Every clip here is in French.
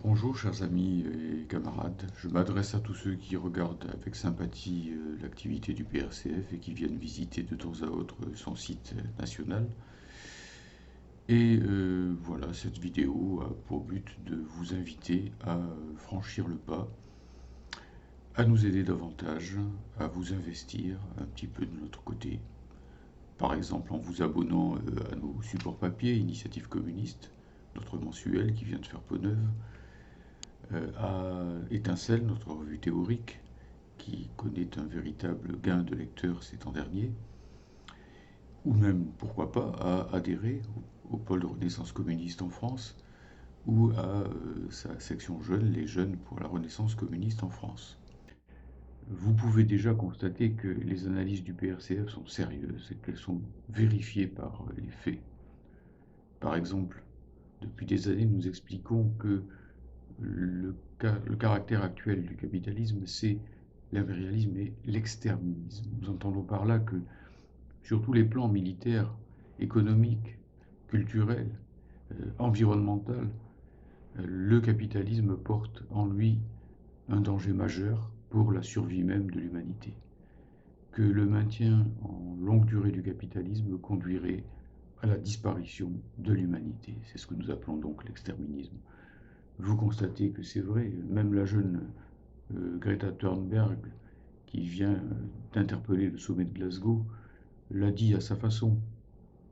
Bonjour chers amis et camarades, je m'adresse à tous ceux qui regardent avec sympathie l'activité du PRCF et qui viennent visiter de temps à autre son site national. Et voilà, cette vidéo a pour but de vous inviter à franchir le pas, à nous aider davantage, à vous investir un petit peu de notre côté. Par exemple en vous abonnant à nos supports papier, Initiative communiste, notre mensuel qui vient de faire peau neuve, à Étincelle, notre revue théorique, qui connaît un véritable gain de lecteurs ces temps derniers, ou même, pourquoi pas, à adhérer au pôle de Renaissance communiste en France, ou à sa section jeunes, les jeunes pour la Renaissance communiste en France. Vous pouvez déjà constater que les analyses du PRCF sont sérieuses et qu'elles sont vérifiées par les faits. Par exemple, depuis des années, nous expliquons que le caractère actuel du capitalisme, c'est l'impérialisme et l'exterminisme. Nous entendons par là que sur tous les plans militaires, économiques, culturels, environnemental, le capitalisme porte en lui un danger majeur pour la survie même de l'humanité. Que le maintien en longue durée du capitalisme conduirait à la disparition de l'humanité. C'est ce que nous appelons donc l'exterminisme. Vous constatez que c'est vrai, même la jeune Greta Thunberg, qui vient d'interpeller le sommet de Glasgow, l'a dit à sa façon,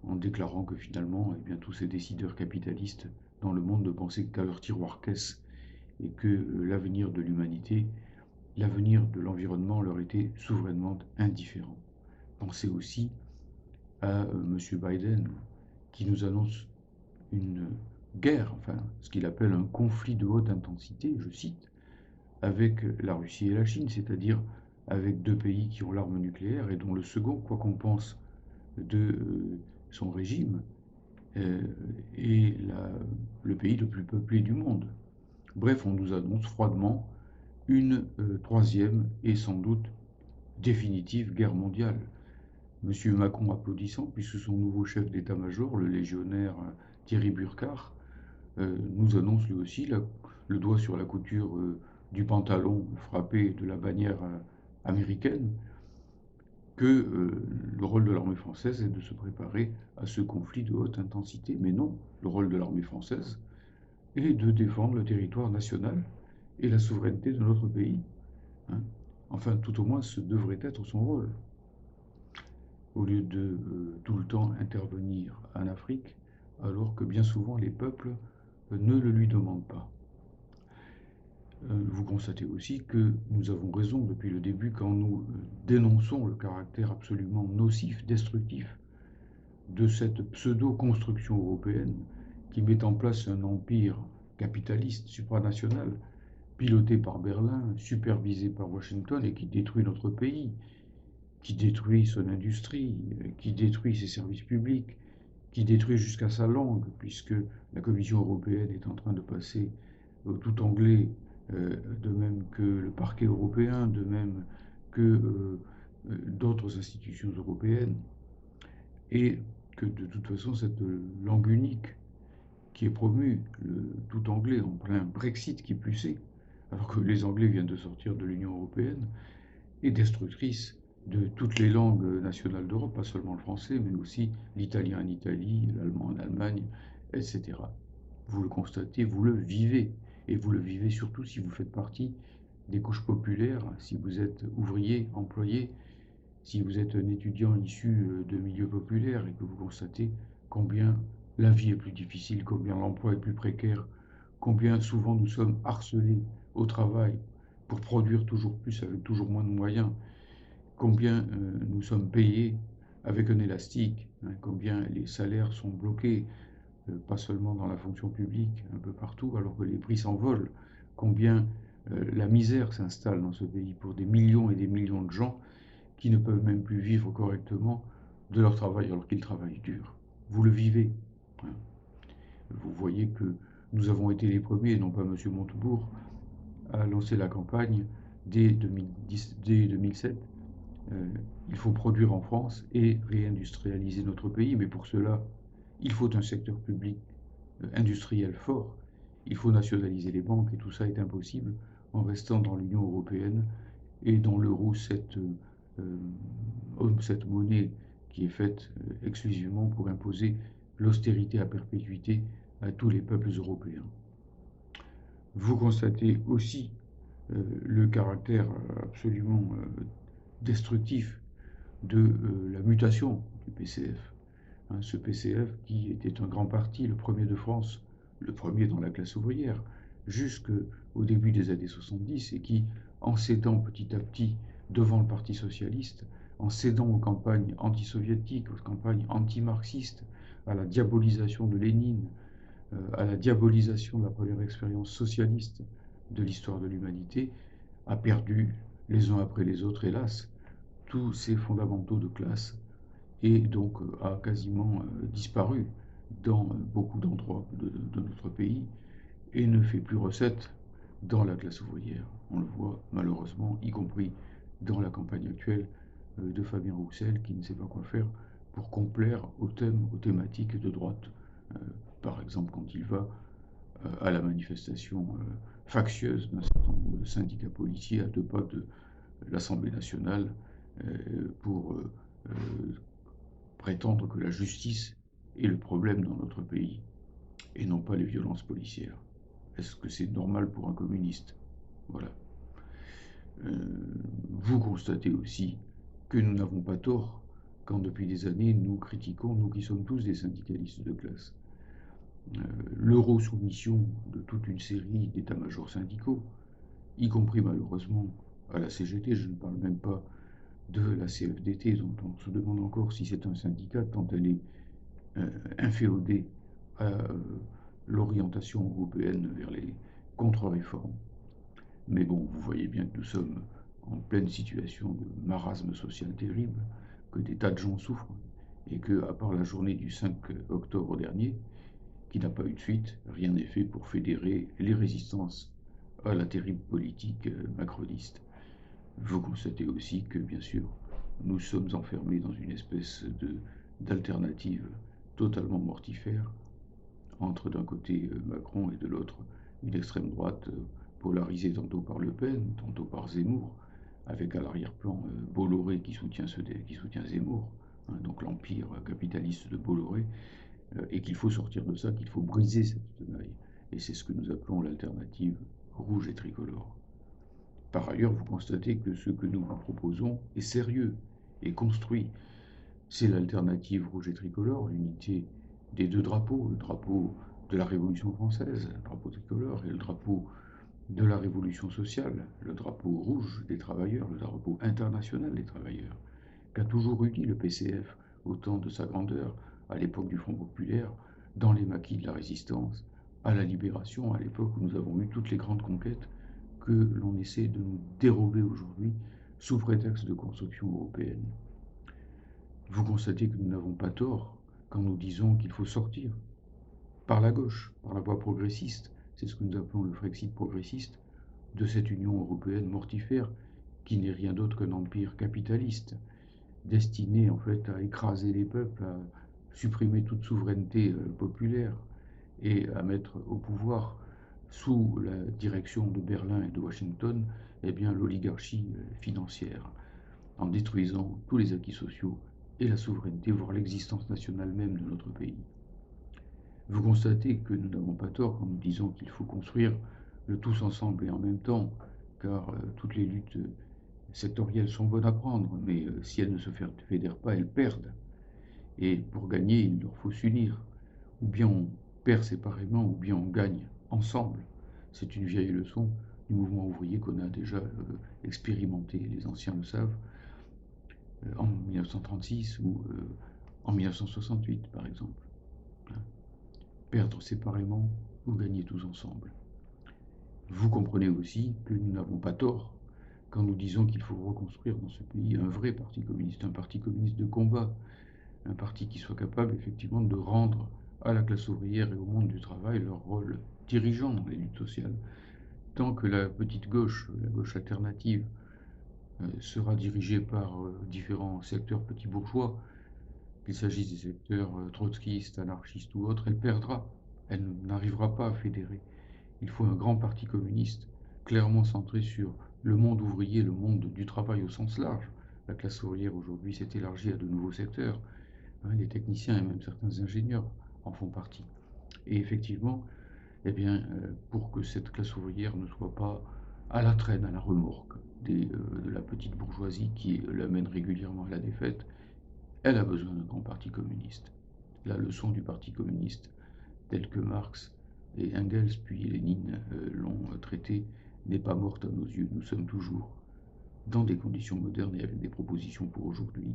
en déclarant que finalement, eh bien, tous ces décideurs capitalistes dans le monde ne pensaient qu'à leur tiroir-caisse et que l'avenir de l'humanité, l'avenir de l'environnement leur était souverainement indifférent. Pensez aussi à M. Biden, qui nous annonce une guerre, enfin ce qu'il appelle un conflit de haute intensité, je cite, avec la Russie et la Chine, c'est-à-dire avec deux pays qui ont l'arme nucléaire et dont le second, quoi qu'on pense de son régime, est le pays le plus peuplé du monde. Bref, on nous annonce froidement une troisième et sans doute définitive guerre mondiale. Monsieur Macron applaudissant, puisque son nouveau chef d'état-major, le légionnaire Thierry Burkhardt, nous annonce lui aussi le doigt sur la couture du pantalon frappé de la bannière américaine, que le rôle de l'armée française est de se préparer à ce conflit de haute intensité. Mais non, le rôle de l'armée française est de défendre le territoire national et la souveraineté de notre pays. Hein. Enfin, tout au moins, ce devrait être son rôle. Au lieu de tout le temps intervenir en Afrique, alors que bien souvent les peuples ne le lui demandent pas. Vous constatez aussi que nous avons raison depuis le début quand nous dénonçons le caractère absolument nocif, destructif de cette pseudo-construction européenne qui met en place un empire capitaliste supranational piloté par Berlin, supervisé par Washington et qui détruit notre pays, qui détruit son industrie, qui détruit ses services publics, qui détruit jusqu'à sa langue, puisque la Commission européenne est en train de passer au tout anglais, de même que le parquet européen, de même que d'autres institutions européennes, et que de toute façon cette langue unique qui est promue, le tout anglais en plein Brexit qui plus est, alors que les Anglais viennent de sortir de l'Union européenne, est destructrice de toutes les langues nationales d'Europe, pas seulement le français, mais aussi l'italien en Italie, l'allemand en Allemagne, etc. Vous le constatez, vous le vivez, et vous le vivez surtout si vous faites partie des couches populaires, si vous êtes ouvrier, employé, si vous êtes un étudiant issu de milieux populaires et que vous constatez combien la vie est plus difficile, combien l'emploi est plus précaire, combien souvent nous sommes harcelés au travail pour produire toujours plus avec toujours moins de moyens, combien nous sommes payés avec un élastique, hein, combien les salaires sont bloqués, pas seulement dans la fonction publique, un peu partout, alors que les prix s'envolent, combien la misère s'installe dans ce pays pour des millions et des millions de gens qui ne peuvent même plus vivre correctement de leur travail alors qu'ils travaillent dur. Vous le vivez. Hein. Vous voyez que nous avons été les premiers, et non pas M. Montebourg, à lancer la campagne dès 2007. Il faut produire en France et réindustrialiser notre pays, mais pour cela, il faut un secteur public industriel fort. il faut nationaliser les banques et tout ça est impossible en restant dans l'Union européenne et dans l'euro, cette monnaie qui est faite exclusivement pour imposer l'austérité à perpétuité à tous les peuples européens. Vous constatez aussi le caractère absolument destructif de la mutation du PCF. Ce PCF qui était un grand parti, le premier de France, le premier dans la classe ouvrière, jusqu'au début des années 70, et qui, en cédant petit à petit devant le Parti socialiste, en cédant aux campagnes anti-soviétiques, aux campagnes anti-marxistes, à la diabolisation de Lénine, à la diabolisation de la première expérience socialiste de l'histoire de l'humanité, a perdu les uns après les autres, hélas, tous ses fondamentaux de classe et donc a quasiment disparu dans beaucoup d'endroits de notre pays et ne fait plus recette dans la classe ouvrière. On le voit malheureusement, y compris dans la campagne actuelle de Fabien Roussel, qui ne sait pas quoi faire pour complaire aux thématiques de droite. Par exemple, quand il va à la manifestation factieuse d'un certain nombre de syndicats policiers à 2 pas de l'Assemblée nationale pour prétendre que la justice est le problème dans notre pays et non pas les violences policières. Est-ce que c'est normal pour un communiste? Voilà. Vous constatez aussi que nous n'avons pas tort quand depuis des années nous critiquons, nous qui sommes tous des syndicalistes de classe, l'euro-soumission de toute une série d'états-majors syndicaux, y compris malheureusement à la CGT, je ne parle même pas de la CFDT, dont on se demande encore si c'est un syndicat, tant elle est inféodée à l'orientation européenne vers les contre-réformes. Mais bon, vous voyez bien que nous sommes en pleine situation de marasme social terrible, que des tas de gens souffrent, et que, à part la journée du 5 octobre dernier, qui n'a pas eu de suite, rien n'est fait pour fédérer les résistances à la terrible politique macroniste. Vous constatez aussi que, bien sûr, nous sommes enfermés dans une espèce d'alternative totalement mortifère entre d'un côté Macron et de l'autre une extrême droite polarisée tantôt par Le Pen, tantôt par Zemmour, avec à l'arrière-plan Bolloré qui soutient Zemmour, hein, donc l'empire capitaliste de Bolloré, et qu'il faut sortir de ça, qu'il faut briser cette tenaille. Et c'est ce que nous appelons l'alternative rouge et tricolore. Par ailleurs, vous constatez que ce que nous vous proposons est sérieux et construit. C'est l'alternative rouge et tricolore, l'unité des 2 drapeaux, le drapeau de la Révolution française, le drapeau tricolore, et le drapeau de la Révolution sociale, le drapeau rouge des travailleurs, le drapeau international des travailleurs, qu'a toujours uni le PCF au temps de sa grandeur, à l'époque du Front populaire, dans les maquis de la résistance, à la libération, à l'époque où nous avons eu toutes les grandes conquêtes que l'on essaie de nous dérober aujourd'hui sous prétexte de construction européenne. Vous constatez que nous n'avons pas tort quand nous disons qu'il faut sortir par la gauche, par la voie progressiste, c'est ce que nous appelons le Frexit progressiste, de cette Union européenne mortifère qui n'est rien d'autre qu'un empire capitaliste, destiné en fait à écraser les peuples, à supprimer toute souveraineté populaire et à mettre au pouvoir, sous la direction de Berlin et de Washington, eh bien, l'oligarchie financière, en détruisant tous les acquis sociaux et la souveraineté, voire l'existence nationale même de notre pays. Vous constatez que nous n'avons pas tort quand nous disons qu'il faut construire le tous ensemble et en même temps, car toutes les luttes sectorielles sont bonnes à prendre, mais si elles ne se fédèrent pas, elles perdent. Et pour gagner, il leur faut s'unir. Ou bien on perd séparément, ou bien on gagne ensemble. C'est une vieille leçon du mouvement ouvrier qu'on a déjà expérimenté, les anciens le savent, en 1936 ou en 1968 par exemple. Perdre séparément ou gagner tous ensemble. Vous comprenez aussi que nous n'avons pas tort quand nous disons qu'il faut reconstruire dans ce pays un vrai parti communiste, un parti communiste de combat, un parti qui soit capable effectivement de rendre à la classe ouvrière et au monde du travail leur rôle dirigeant dans les luttes sociales. Tant que la petite gauche, la gauche alternative, sera dirigée par différents secteurs petits bourgeois, qu'il s'agisse des secteurs trotskistes, anarchistes ou autres, elle perdra. Elle n'arrivera pas à fédérer. Il faut un grand parti communiste, clairement centré sur le monde ouvrier, le monde du travail au sens large. La classe ouvrière aujourd'hui s'est élargie à de nouveaux secteurs. Les techniciens et même certains ingénieurs en font partie. Et effectivement, eh bien, pour que cette classe ouvrière ne soit pas à la traîne, à la remorque de la petite bourgeoisie qui l'amène régulièrement à la défaite, elle a besoin d'un grand parti communiste. La leçon du parti communiste, tel que Marx et Engels puis Lénine l'ont traité, n'est pas morte à nos yeux. Nous sommes toujours dans des conditions modernes et avec des propositions pour aujourd'hui,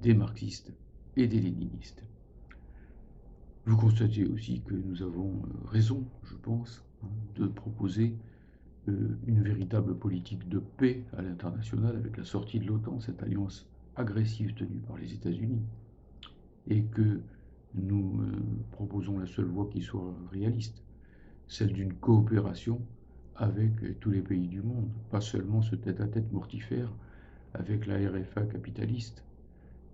des marxistes et des léninistes. Vous constatez aussi que nous avons raison, je pense, de proposer une véritable politique de paix à l'international avec la sortie de l'OTAN, cette alliance agressive tenue par les États-Unis, et que nous proposons la seule voie qui soit réaliste, celle d'une coopération avec tous les pays du monde, pas seulement ce tête-à-tête mortifère avec la RFA capitaliste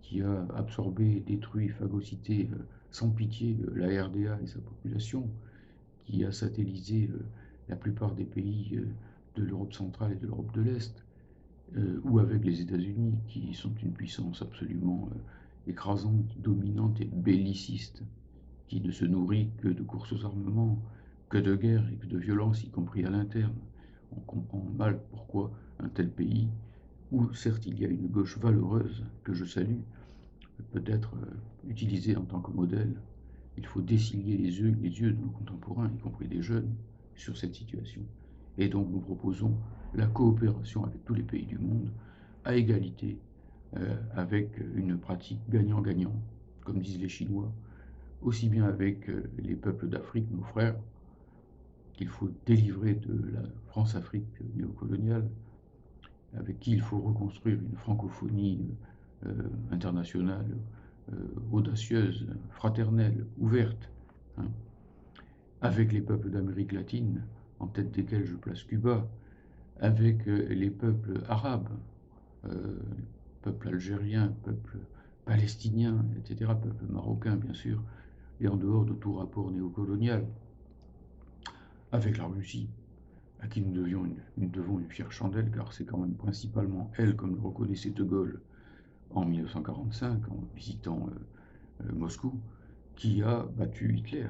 qui a absorbé, détruit, phagocyté sans pitié la RDA et sa population, qui a satellisé la plupart des pays de l'Europe centrale et de l'Europe de l'Est, ou avec les États-Unis, qui sont une puissance absolument écrasante, dominante et belliciste, qui ne se nourrit que de courses aux armements, que de guerre et que de violence, y compris à l'interne. On comprend mal pourquoi un tel pays, où certes il y a une gauche valeureuse que je salue, peut être utilisée en tant que modèle. Il faut dessiller les yeux de nos contemporains, y compris des jeunes, sur cette situation. Et donc nous proposons la coopération avec tous les pays du monde, à égalité, avec une pratique gagnant-gagnant, comme disent les Chinois, aussi bien avec les peuples d'Afrique, nos frères, qu'il faut délivrer de la France-Afrique néocoloniale, avec qui il faut reconstruire une francophonie internationale, audacieuse, fraternelle, ouverte, avec les peuples d'Amérique latine, en tête desquels je place Cuba, avec les peuples arabes, peuples algériens, peuples palestiniens, etc., peuples marocains, bien sûr, et en dehors de tout rapport néocolonial, avec la Russie, à qui nous devons une fière chandelle, car c'est quand même principalement elle, comme le reconnaissait De Gaulle en 1945, en visitant Moscou, qui a battu Hitler.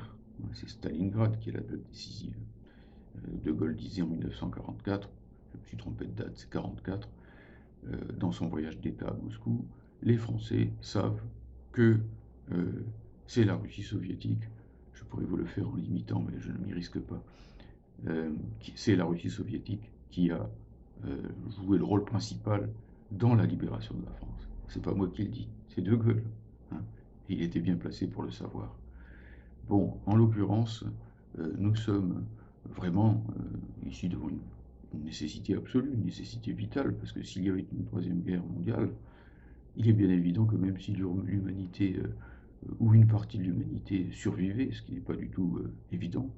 C'est Stalingrad qui est la date décisive. De Gaulle disait en 1944, je me suis trompé de date, c'est 1944, dans son voyage d'État à Moscou, les Français savent que c'est la Russie soviétique, je pourrais vous le faire en l'imitant, mais je ne m'y risque pas, c'est la Russie soviétique qui a joué le rôle principal dans la libération de la France. C'est pas moi qui le dis, c'est De Gaulle. Et il était bien placé pour le savoir. Bon, en l'occurrence, nous sommes vraiment ici devant une nécessité absolue, une nécessité vitale, parce que s'il y avait une troisième guerre mondiale, il est bien évident que même si l'humanité ou une partie de l'humanité survivait, ce qui n'est pas du tout évident,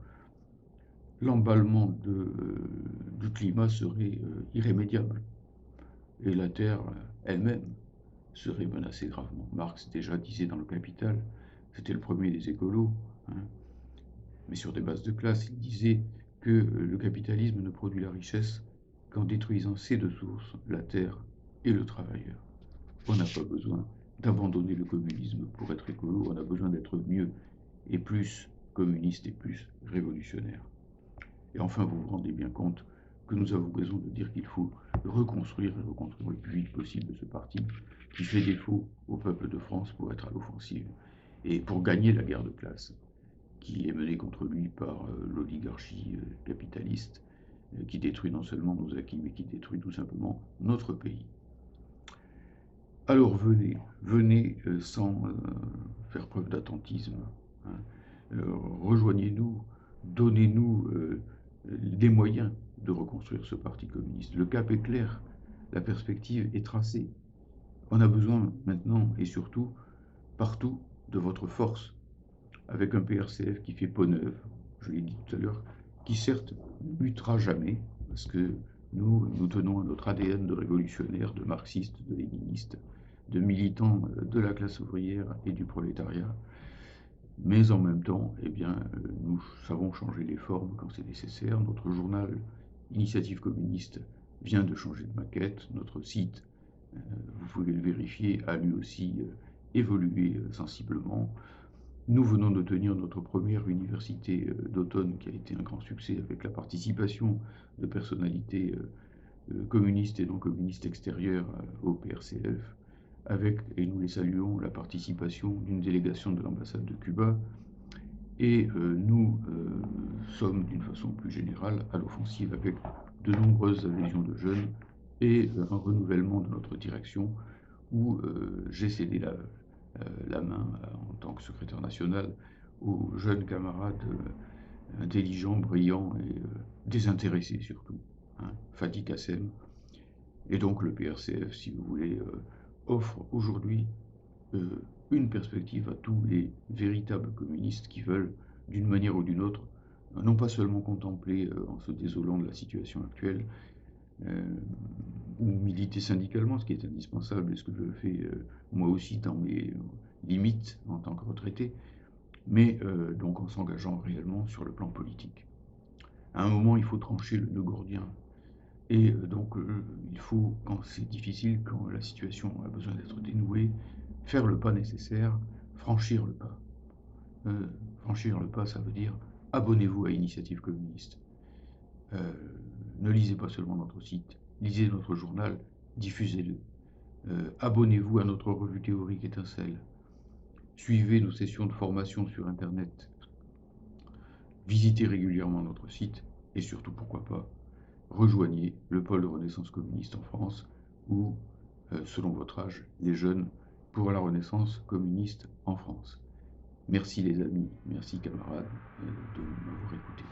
l'emballement du climat serait irrémédiable. Et la Terre elle-même serait menacée gravement. Marx déjà disait dans Le Capital, c'était le premier des écolos, mais sur des bases de classe, il disait que le capitalisme ne produit la richesse qu'en détruisant ses deux sources, la terre et le travailleur. On n'a pas besoin d'abandonner le communisme pour être écolo, on a besoin d'être mieux et plus communiste et plus révolutionnaire. Et enfin, vous vous rendez bien compte que nous avons raison de dire qu'il faut reconstruire le plus vite possible ce parti qui fait défaut au peuple de France pour être à l'offensive et pour gagner la guerre de classe qui est menée contre lui par l'oligarchie capitaliste qui détruit non seulement nos acquis mais qui détruit tout simplement notre pays. Alors venez sans faire preuve d'attentisme, rejoignez-nous, donnez-nous des moyens de reconstruire ce parti communiste. Le cap est clair, la perspective est tracée. On a besoin maintenant et surtout partout de votre force, avec un PRCF qui fait peau neuve, je l'ai dit tout à l'heure, qui certes ne butera jamais, parce que nous tenons à notre ADN de révolutionnaire, de marxiste, de léniniste, de militants de la classe ouvrière et du prolétariat, Mais en même temps, eh bien, nous savons changer les formes quand c'est nécessaire. Notre journal Initiative communiste vient de changer de maquette. Notre site, vous pouvez le vérifier, a lui aussi évolué sensiblement. Nous venons de tenir notre première université d'automne qui a été un grand succès avec la participation de personnalités communistes et non communistes extérieures au PRCF, avec, et nous les saluons, la participation d'une délégation de l'ambassade de Cuba. Et nous sommes, d'une façon plus générale, à l'offensive avec de nombreuses adhésions de jeunes et un renouvellement de notre direction où j'ai cédé la main en tant que secrétaire national aux jeunes camarades intelligents, brillants et désintéressés surtout, hein, Fatih Kassem. Et donc le PRCF, si vous voulez, offre aujourd'hui une perspective à tous les véritables communistes qui veulent, d'une manière ou d'une autre, non pas seulement contempler en se désolant de la situation actuelle, ou militer syndicalement, ce qui est indispensable et ce que je fais moi aussi dans mes limites en tant que retraité, mais donc en s'engageant réellement sur le plan politique. À un moment, il faut trancher le nœud gordien. Et donc, il faut, quand c'est difficile, quand la situation a besoin d'être dénouée, faire le pas nécessaire, franchir le pas. Franchir le pas, ça veut dire abonnez-vous à Initiative communiste. Ne lisez pas seulement notre site, lisez notre journal, diffusez-le. Abonnez-vous à notre revue théorique Étincelle. Suivez nos sessions de formation sur Internet. Visitez régulièrement notre site et surtout, pourquoi pas, rejoignez le pôle de Renaissance communiste en France ou, selon votre âge, les jeunes pour la Renaissance communiste en France. Merci les amis, merci camarades de m'avoir écouté.